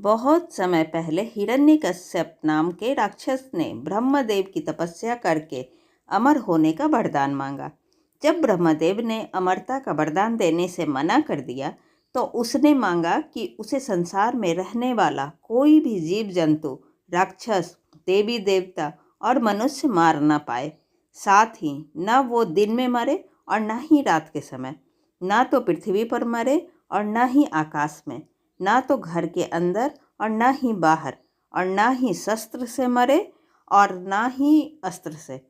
बहुत समय पहले हिरण्यकश्यप नाम के राक्षस ने ब्रह्मदेव की तपस्या करके अमर होने का वरदान मांगा। जब ब्रह्मदेव ने अमरता का वरदान देने से मना कर दिया तो उसने मांगा कि उसे संसार में रहने वाला कोई भी जीव जंतु, राक्षस, देवी देवता और मनुष्य मार न पाए। साथ ही न वो दिन में मरे और न ही रात के समय, ना तो पृथ्वी पर मरे और न ही आकाश में, ना तो घर के अंदर और ना ही बाहर, और ना ही शस्त्र से मरे और ना ही अस्त्र से।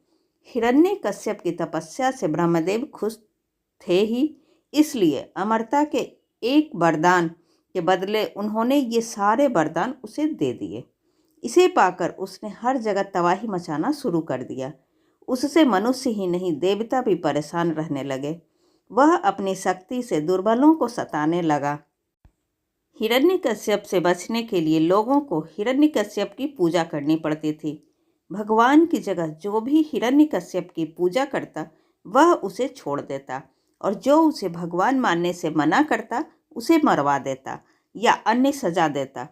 हिरण्यकश्यप की तपस्या से ब्रह्मदेव खुश थे ही, इसलिए अमरता के एक वरदान के बदले उन्होंने ये सारे वरदान उसे दे दिए। इसे पाकर उसने हर जगह तबाही मचाना शुरू कर दिया। उससे मनुष्य ही नहीं, देवता भी परेशान रहने लगे। वह अपनी शक्ति से दुर्बलों को सताने लगा। हिरण्यकश्यप से बचने के लिए लोगों को हिरण्यकश्यप की पूजा करनी पड़ती थी। भगवान की जगह जो भी हिरण्यकश्यप की पूजा करता वह उसे छोड़ देता, और जो उसे भगवान मानने से मना करता उसे मरवा देता या अन्य सजा देता।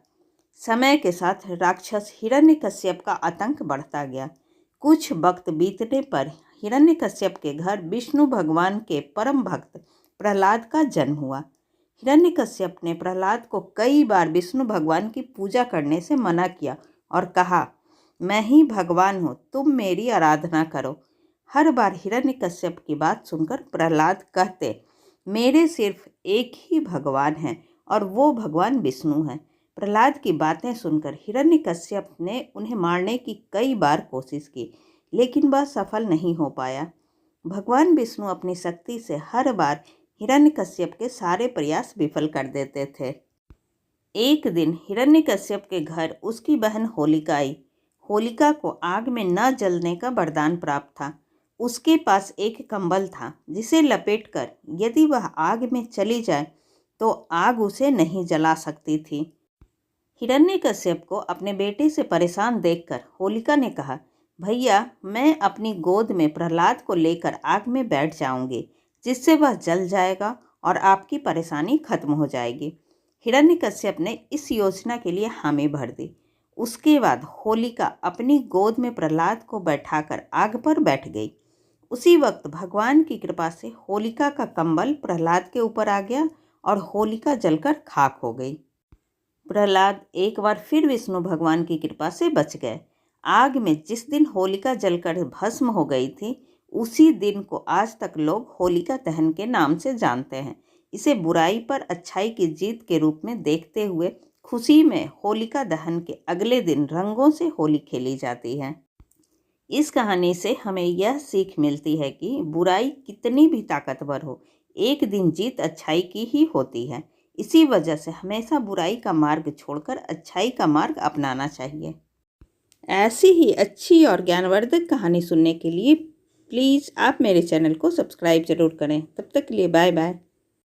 समय के साथ राक्षस हिरण्यकश्यप का आतंक बढ़ता गया। कुछ वक्त बीतने पर हिरण्यकश्यप के घर विष्णु भगवान के परम भक्त प्रहलाद का जन्म हुआ। हिरण्यकश्यप ने प्रहलाद को कई बार विष्णु भगवान की पूजा करने से मना किया और कहा, मैं ही भगवान हूँ, तुम मेरी आराधना करो। हर बार हिरण्यकश्यप की बात सुनकर प्रहलाद कहते, मेरे सिर्फ एक ही भगवान है और वो भगवान विष्णु है। प्रहलाद की बातें सुनकर हिरण्यकश्यप ने उन्हें मारने की कई बार कोशिश की, लेकिन वह सफल नहीं हो पाया। भगवान विष्णु अपनी शक्ति से हर बार हिरण्यकश्यप के सारे प्रयास विफल कर देते थे। एक दिन हिरण्यकश्यप के घर उसकी बहन होलिका आई। होलिका को आग में न जलने का वरदान प्राप्त था। उसके पास एक कंबल था जिसे लपेटकर यदि वह आग में चली जाए तो आग उसे नहीं जला सकती थी। हिरण्यकश्यप को अपने बेटे से परेशान देखकर होलिका ने कहा, भैया, मैं अपनी गोद में प्रहलाद को लेकर आग में बैठ जाऊंगी, जिससे वह जल जाएगा और आपकी परेशानी खत्म हो जाएगी। हिरण्यकश्यप ने इस योजना के लिए हामी भर दी। उसके बाद होलिका अपनी गोद में प्रहलाद को बैठाकर आग पर बैठ गई। उसी वक्त भगवान की कृपा से होलिका का कंबल प्रहलाद के ऊपर आ गया और होलिका जलकर खाक हो गई। प्रहलाद एक बार फिर विष्णु भगवान की कृपा से बच गए। आग में जिस दिन होलिका जलकर भस्म हो गई थी, उसी दिन को आज तक लोग होलिका दहन के नाम से जानते हैं। इसे बुराई पर अच्छाई की जीत के रूप में देखते हुए खुशी में होलिका दहन के अगले दिन रंगों से होली खेली जाती है। इस कहानी से हमें यह सीख मिलती है कि बुराई कितनी भी ताकतवर हो, एक दिन जीत अच्छाई की ही होती है। इसी वजह से हमेशा बुराई का मार्ग छोड़कर अच्छाई का मार्ग अपनाना चाहिए। ऐसी ही अच्छी और ज्ञानवर्धक कहानी सुनने के लिए प्लीज़ आप मेरे चैनल को सब्सक्राइब ज़रूर करें। तब तक के लिए बाय बाय।